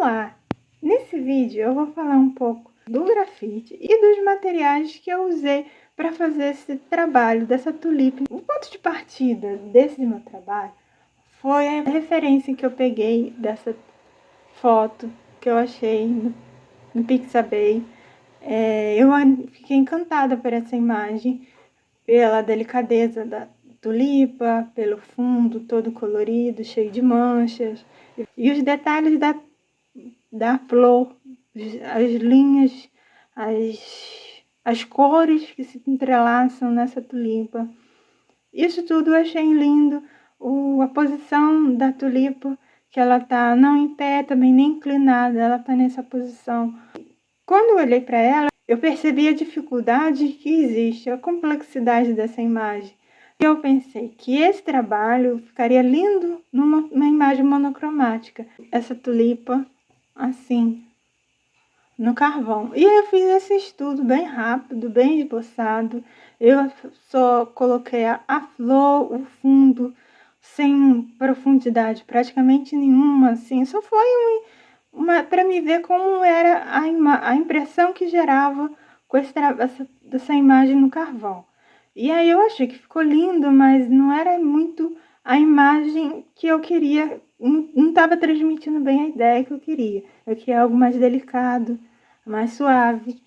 Olá! Nesse vídeo eu vou falar um pouco do grafite e dos materiais que eu usei para fazer esse trabalho dessa tulipa. O ponto de partida desse meu trabalho foi a referência que eu peguei dessa foto que eu achei no Pixabay. Eu fiquei encantada por essa imagem, pela delicadeza da tulipa, pelo fundo todo colorido, cheio de manchas, e os detalhes da flor, as linhas, as cores que se entrelaçam nessa tulipa. Isso tudo eu achei lindo. A posição da tulipa, que ela tá não em pé, também nem inclinada, ela tá nessa posição. Quando eu olhei para ela, eu percebi a dificuldade que existe, a complexidade dessa imagem. E eu pensei que esse trabalho ficaria lindo numa imagem monocromática. Essa tulipa assim, no carvão. E eu fiz esse estudo bem rápido, bem esboçado. Eu só coloquei a flor, o fundo, sem profundidade praticamente nenhuma, assim. Só foi para me ver como era a impressão que gerava com essa imagem no carvão. E aí eu achei que ficou lindo, mas não era muito a imagem que eu queria, não estava transmitindo bem a ideia que eu queria. Eu queria algo mais delicado, mais suave.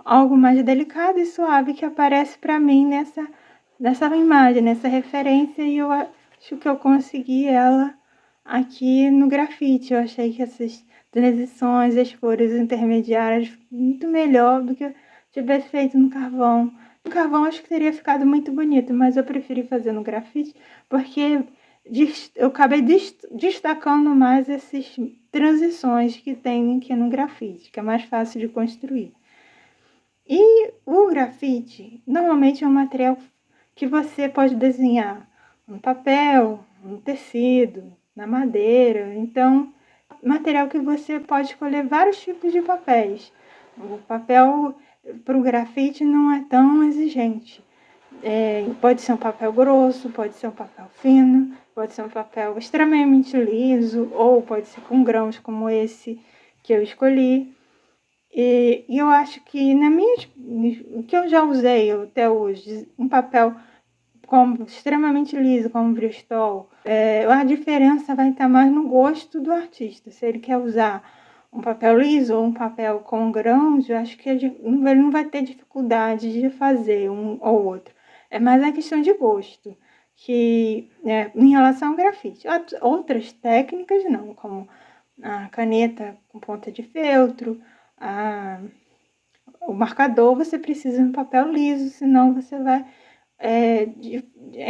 Algo mais delicado e suave que aparece para mim nessa imagem, nessa referência, e eu acho que eu consegui ela aqui no grafite. Eu achei que essas transições, as cores intermediárias, muito melhor do que eu tivesse feito no carvão. No carvão acho que teria ficado muito bonito, mas eu preferi fazer no grafite porque eu acabei destacando mais essas transições que tem aqui no grafite, que é mais fácil de construir. E o grafite normalmente é um material que você pode desenhar no papel, no tecido, na madeira. Então, material que você pode escolher vários tipos de papéis. O papel para o grafite não é tão exigente. Pode ser um papel grosso, pode ser um papel fino, pode ser um papel extremamente liso, ou pode ser com grãos como esse que eu escolhi. E eu acho que o que eu já usei até hoje, um papel extremamente liso, como Bristol, a diferença vai estar mais no gosto do artista. Se ele quer usar um papel liso ou um papel com grãos, eu acho que ele não vai ter dificuldade de fazer um ou outro. É mais a questão de gosto, que em relação ao grafite. Outras técnicas não, como a caneta com ponta de feltro, o marcador, você precisa de um papel liso, senão você vai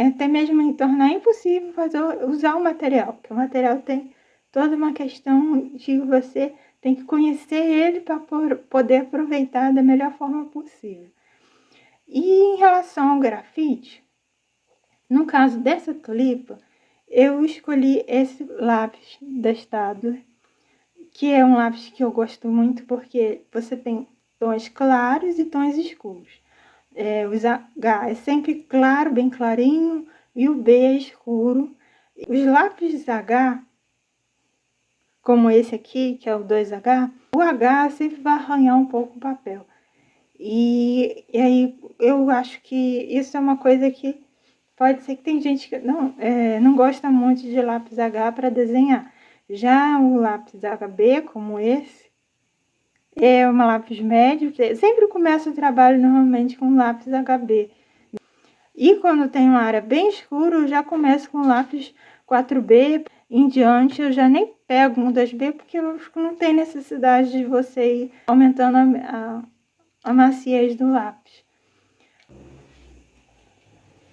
até mesmo tornar impossível usar o material, porque o material tem toda uma questão de você tem que conhecer ele para poder aproveitar da melhor forma possível. E em relação ao grafite, no caso dessa tulipa, eu escolhi esse lápis da Staedtler, que é um lápis que eu gosto muito porque você tem tons claros e tons escuros. O H é sempre claro, bem clarinho, e o B é escuro. Os lápis H, como esse aqui, que é o 2H, o H sempre vai arranhar um pouco o papel. E aí eu acho que isso é uma coisa que pode ser que tem gente que não gosta muito de lápis H para desenhar. Já o lápis HB, como esse, é um lápis médio. Sempre começo o trabalho normalmente com lápis HB. E quando tem uma área bem escura, eu já começo com lápis 4B. Em diante, eu já nem pego um 2B, porque eu acho que não tem necessidade de você ir aumentando a maciez do lápis.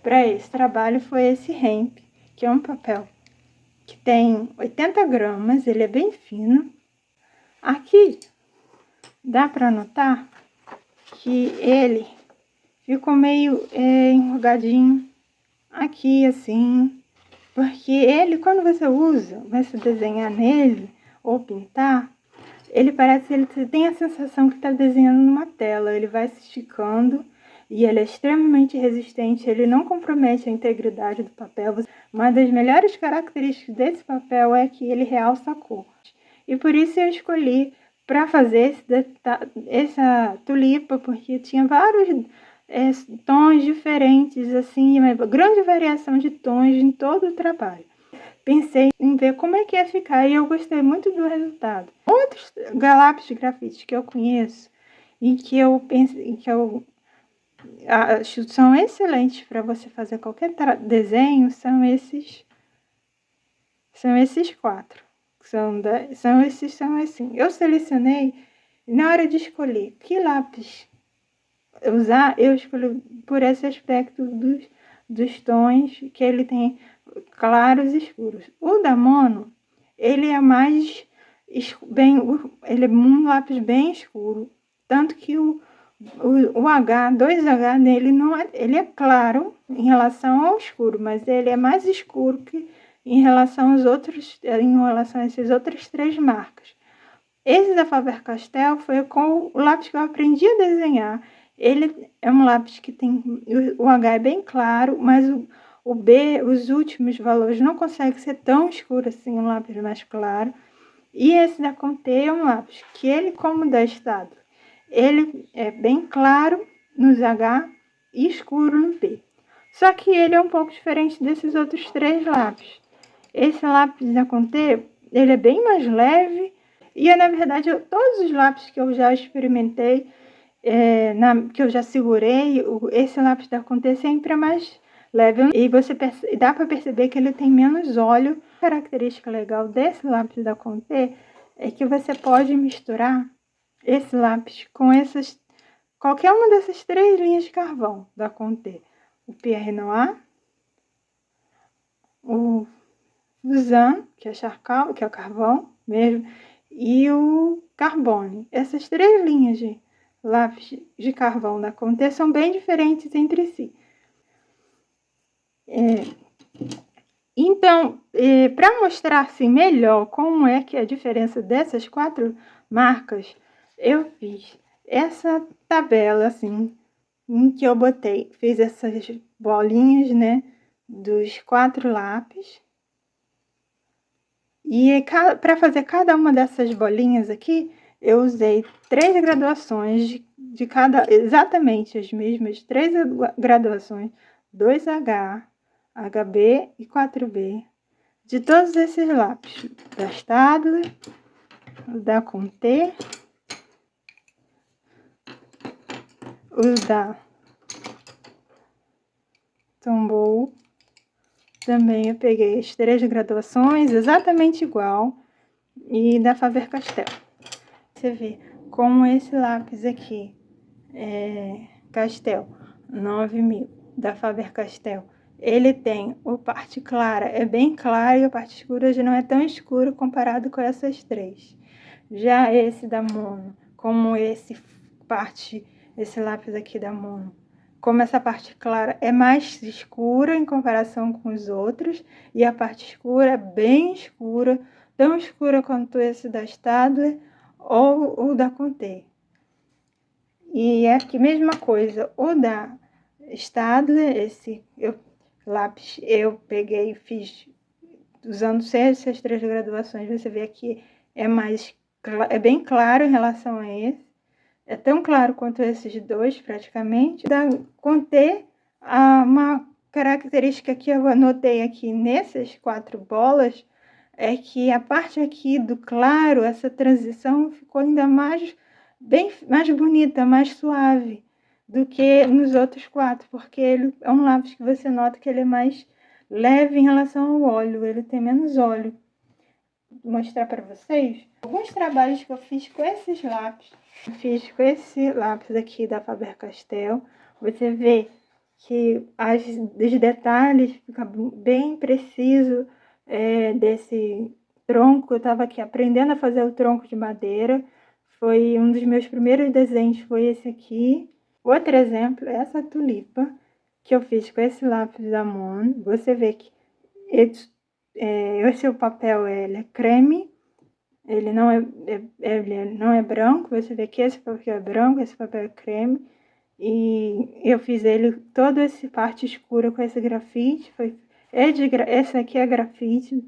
Para esse trabalho foi esse Hemp, que é um papel que tem 80 gramas, ele é bem fino. Aqui dá para notar que ele ficou meio enrugadinho aqui assim, porque ele, quando você vai se desenhar nele ou pintar, ele tem a sensação que está desenhando numa tela. Ele vai se esticando e ele é extremamente resistente, ele não compromete a integridade do papel. Uma das melhores características desse papel é que ele realça a cor. E por isso eu escolhi para fazer essa tulipa, porque tinha vários tons diferentes, assim, uma grande variação de tons em todo o trabalho. Pensei em ver como é que ia ficar e eu gostei muito do resultado. Outros lápis de grafite que eu conheço e que eu acho são excelentes para você fazer qualquer desenho são esses 4. São assim. Eu selecionei na hora de escolher que lápis usar, eu escolhi por esse aspecto dos tons que ele tem claros e escuros. O da Mono, ele é mais ele é um lápis bem escuro, tanto que o 2H dele não é, ele é claro em relação ao escuro, mas ele é mais escuro que em relação a essas outras 3 marcas. Esse da Faber-Castell foi com o lápis que eu aprendi a desenhar. Ele é um lápis que tem o H é bem claro, mas o B, os últimos valores não consegue ser tão escuro assim, um lápis mais claro. E esse da Conté é um lápis que ele, como da Estado, ele é bem claro nos H e escuro no B. Só que ele é um pouco diferente desses outros 3 lápis. Esse lápis da Conté, ele é bem mais leve e, na verdade, todos os lápis que eu já experimentei, que eu já segurei, esse lápis da Conté sempre é mais leve. E dá para perceber que ele tem menos óleo. A característica legal desse lápis da Conté é que você pode misturar esse lápis com qualquer uma dessas 3 linhas de carvão da Conté. O Pierre Noir, o Fusain, que é charcoal, que é o carvão mesmo, e o Carbone. Essas 3 linhas de lápis de carvão da Conté são bem diferentes entre si. Então, para mostrar assim, melhor como é que é a diferença dessas 4 marcas, eu fiz essa tabela assim, em que eu fiz essas bolinhas, né, dos 4 lápis. E para fazer cada uma dessas bolinhas aqui, eu usei 3 graduações de cada, exatamente as mesmas 3 graduações, 2H, HB e 4B, de todos esses lápis, da Staedtler, da Conté, o da Tombow. Também eu peguei as 3 graduações, exatamente igual, e da Faber-Castell. Você vê como esse lápis aqui, Castell 9000, da Faber-Castell, ele tem a parte clara, é bem clara, e a parte escura já não é tão escura comparado com essas 3. Já esse da Mono, como esse lápis aqui da Mono, como essa parte clara é mais escura em comparação com os outros, e a parte escura é bem escura, tão escura quanto esse da Staedtler ou o da Conté. E aqui mesma coisa, o da Staedtler, esse lápis eu peguei e fiz usando essas 3 graduações. Você vê aqui é bem claro em relação a esse. É tão claro quanto esses 2, praticamente. Da Conté, uma característica que eu anotei aqui nessas 4 bolas é que a parte aqui do claro, essa transição ficou ainda mais bonita, mais suave do que nos outros 4, porque ele é um lápis que você nota que ele é mais leve em relação ao óleo, ele tem menos óleo. Vou mostrar para vocês alguns trabalhos que eu fiz com esses lápis. Fiz com esse lápis aqui da Faber-Castell. Você vê que os detalhes ficam bem preciso desse tronco. Eu estava aqui aprendendo a fazer o tronco de madeira. Foi um dos meus primeiros desenhos, foi esse aqui. Outro exemplo é essa tulipa que eu fiz com esse lápis da Mono. Você vê que esse papel ele é creme, ele não é branco. Você vê que esse papel é branco, esse papel é creme, e eu fiz ele todo essa parte escura com esse grafite. Esse aqui é grafite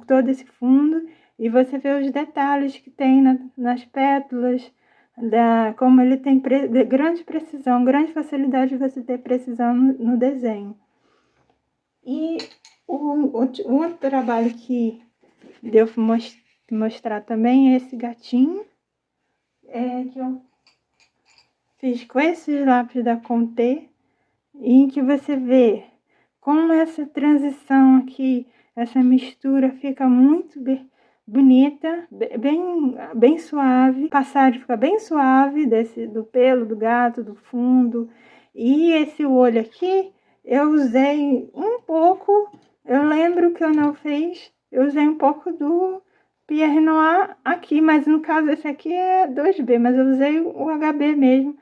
todo esse fundo, e você vê os detalhes que tem nas pétalas, como ele tem grande precisão, grande facilidade de você ter precisão no desenho. E o outro trabalho que devo mostrar também é esse gatinho, que eu fiz com esses lápis da Conté, em que você vê como essa transição aqui, essa mistura fica muito bonita, bem suave. O passagem fica bem suave do pelo do gato, do fundo. E esse olho aqui, eu usei um pouco, eu lembro que eu não fiz, eu usei um pouco do Pierre Noir aqui, mas no caso esse aqui é 2B, mas eu usei o HB mesmo,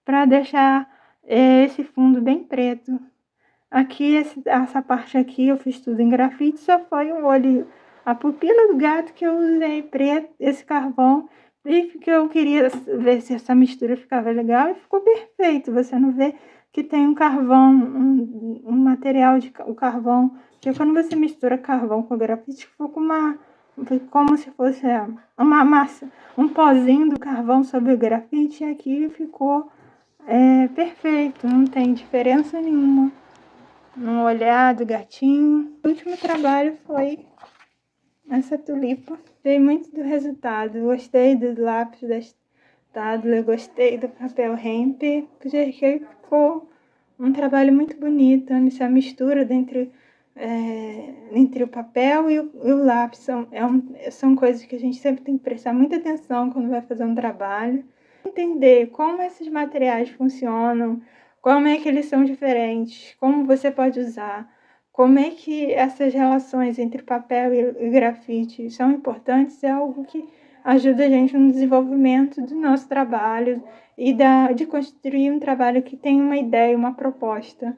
para deixar esse fundo bem preto. Aqui, essa parte aqui eu fiz tudo em grafite, só foi o olho, a pupila do gato que eu usei preto, esse carvão, e que eu queria ver se essa mistura ficava legal, e ficou perfeito. Você não vê que tem um carvão, um material de o carvão, porque quando você mistura carvão com grafite, ficou como se fosse uma massa, um pozinho do carvão sobre o grafite, e aqui ficou perfeito, não tem diferença nenhuma no olhar do gatinho. O último trabalho foi essa tulipa. Gostei muito do resultado, gostei do lápis da Staedtler, gostei do papel hemp, porque ficou um trabalho muito bonito, essa mistura entre o papel e o lápis. São coisas que a gente sempre tem que prestar muita atenção quando vai fazer um trabalho. Entender como esses materiais funcionam, como é que eles são diferentes, como você pode usar, como é que essas relações entre papel e grafite são importantes, é algo que ajuda a gente no desenvolvimento do nosso trabalho e de construir um trabalho que tem uma ideia, uma proposta.